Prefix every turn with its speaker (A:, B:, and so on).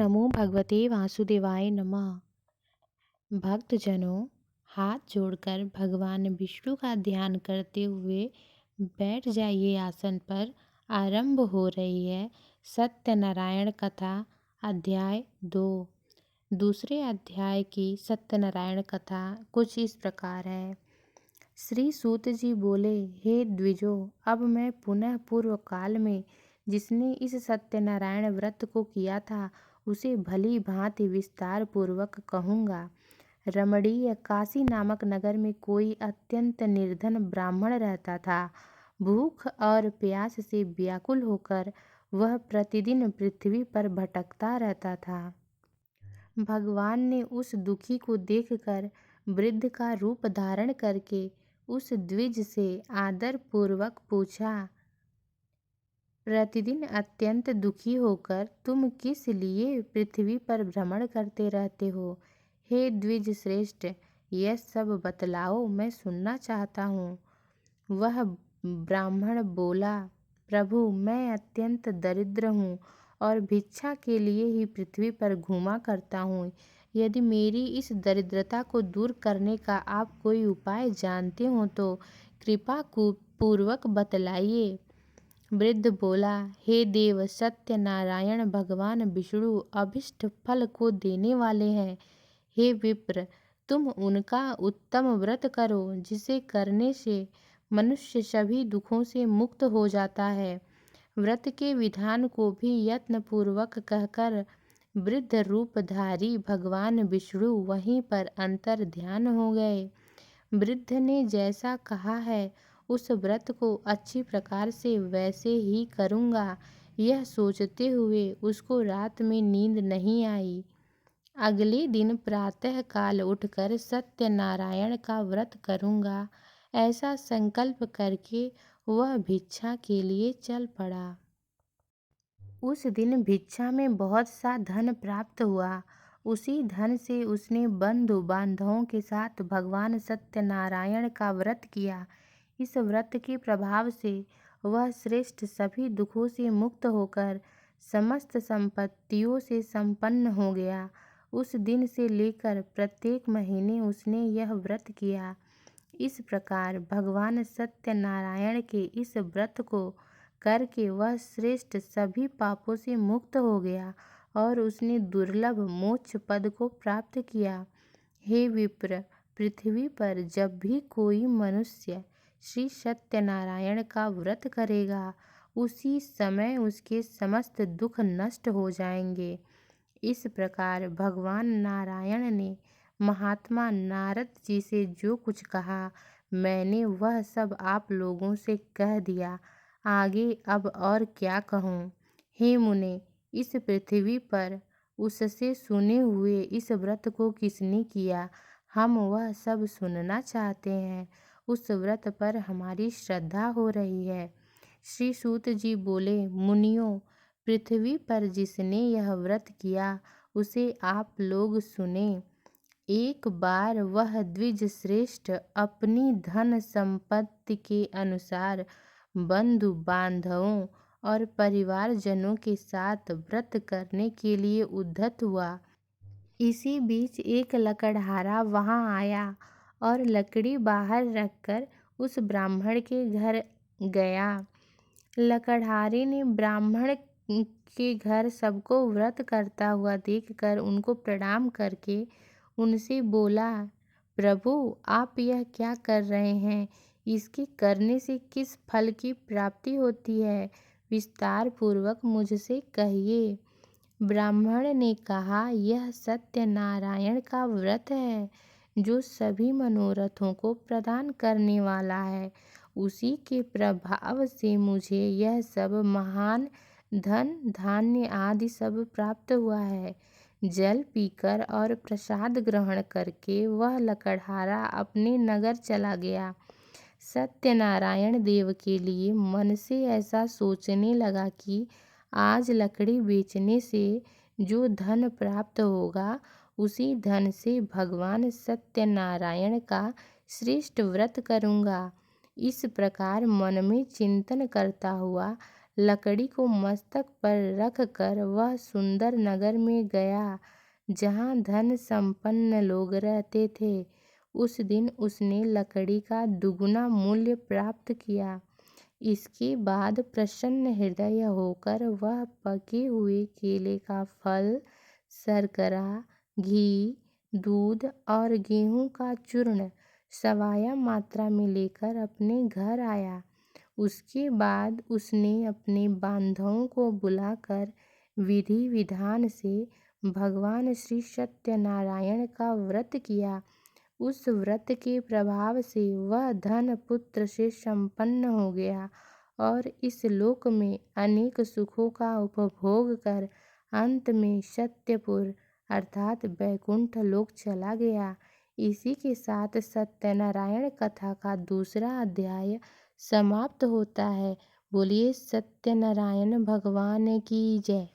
A: नमो भगवते वासुदेवाय नमः। भक्तजनों, हाथ जोड़कर भगवान विष्णु का ध्यान करते हुए बैठ जाइए आसन पर। आरंभ हो रही है सत्यनारायण कथा अध्याय 2। दूसरे अध्याय की सत्यनारायण कथा कुछ इस प्रकार है। श्री सूत जी बोले, हे द्विजो, अब मैं पुनः पूर्व काल में जिसने इस सत्यनारायण व्रत को किया था उसे भली भांति विस्तार पूर्वक कहूँगा। रमणीय काशी नामक नगर में कोई अत्यंत निर्धन ब्राह्मण रहता था। भूख और प्यास से व्याकुल होकर वह प्रतिदिन पृथ्वी पर भटकता रहता था। भगवान ने उस दुखी को देखकर वृद्ध का रूप धारण करके उस द्विज से आदर पूर्वक पूछा, प्रतिदिन अत्यंत दुखी होकर तुम किस लिए पृथ्वी पर भ्रमण करते रहते हो? हे द्विज श्रेष्ठ, यह सब बतलाओ, मैं सुनना चाहता हूँ। वह ब्राह्मण बोला, प्रभु, मैं अत्यंत दरिद्र हूँ और भिक्षा के लिए ही पृथ्वी पर घूमा करता हूँ। यदि मेरी इस दरिद्रता को दूर करने का आप कोई उपाय जानते हो तो कृपा पूर्वक बतलाइए। वृद्ध बोला, हे देव, सत्यनारायण भगवान विष्णु अभिष्ट फल को देने वाले हैं। हे विप्र, तुम उनका उत्तम व्रत करो जिसे करने से मनुष्य सभी दुखों से मुक्त हो जाता है। व्रत के विधान को भी यत्न पूर्वक कहकर वृद्ध रूपधारी भगवान विष्णु वहीं पर अंतर ध्यान हो गए। वृद्ध ने जैसा कहा है उस व्रत को अच्छी प्रकार से वैसे ही करूँगा, यह सोचते हुए उसको रात में नींद नहीं आई। अगले दिन प्रातः काल उठकर सत्यनारायण का व्रत करूँगा, ऐसा संकल्प करके वह भिक्षा के लिए चल पड़ा। उस दिन भिक्षा में बहुत सा धन प्राप्त हुआ। उसी धन से उसने बंधु बांधवों के साथ भगवान सत्यनारायण का व्रत किया। इस व्रत के प्रभाव से वह श्रेष्ठ सभी दुखों से मुक्त होकर समस्त संपत्तियों से संपन्न हो गया। उस दिन से लेकर प्रत्येक महीने उसने यह व्रत किया। इस प्रकार भगवान सत्यनारायण के इस व्रत को करके वह श्रेष्ठ सभी पापों से मुक्त हो गया और उसने दुर्लभ मोक्ष पद को प्राप्त किया। हे विप्र, पृथ्वी पर जब भी कोई मनुष्य श्री सत्यनारायण का व्रत करेगा उसी समय उसके समस्त दुख नष्ट हो जाएंगे। इस प्रकार भगवान नारायण ने महात्मा नारद जी से जो कुछ कहा मैंने वह सब आप लोगों से कह दिया। आगे अब और क्या कहूँ। हे मुने, इस पृथ्वी पर उससे सुने हुए इस व्रत को किसने किया, हम वह सब सुनना चाहते हैं। उस व्रत पर हमारी श्रद्धा हो रही है। श्री सूत जी बोले, मुनियों, पृथ्वी पर जिसने यह व्रत किया उसे आप लोग सुने। एक बार वह द्विज श्रेष्ठ अपनी धन संपत्ति के अनुसार बंधु बांधवों और परिवारजनों के साथ व्रत करने के लिए उद्यत हुआ। इसी बीच एक लकड़हारा वहां आया और लकड़ी बाहर रखकर उस ब्राह्मण के घर गया। लकड़हारे ने ब्राह्मण के घर सबको व्रत करता हुआ देखकर उनको प्रणाम करके उनसे बोला, प्रभु, आप यह क्या कर रहे हैं? इसके करने से किस फल की प्राप्ति होती है? विस्तार पूर्वक मुझसे कहिए। ब्राह्मण ने कहा, यह सत्यनारायण का व्रत है जो सभी मनोरथों को प्रदान करने वाला है। उसी के प्रभाव से मुझे यह सब महान धन धान्य आदि सब प्राप्त हुआ है। जल पीकर और प्रसाद ग्रहण करके वह लकड़हारा अपने नगर चला गया। सत्यनारायण देव के लिए मन से ऐसा सोचने लगा कि आज लकड़ी बेचने से जो धन प्राप्त होगा उसी धन से भगवान सत्यनारायण का श्रेष्ठ व्रत करूँगा। इस प्रकार मन में चिंतन करता हुआ लकड़ी को मस्तक पर रख कर वह सुंदर नगर में गया जहाँ धन संपन्न लोग रहते थे। उस दिन उसने लकड़ी का दुगुना मूल्य प्राप्त किया। इसके बाद प्रसन्न हृदय होकर वह पके हुए केले का फल, शर्करा, घी, दूध और गेहूं का चूर्ण सवाया मात्रा में लेकर अपने घर आया। उसके बाद उसने अपने बांधवों को बुलाकर विधि विधान से भगवान श्री सत्यनारायण का व्रत किया। उस व्रत के प्रभाव से वह धन पुत्र से संपन्न हो गया और इस लोक में अनेक सुखों का उपभोग कर अंत में सत्यपुर अर्थात वैकुंठ लोक चला गया। इसी के साथ सत्यनारायण कथा का दूसरा अध्याय समाप्त होता है। बोलिए सत्यनारायण भगवान की जय।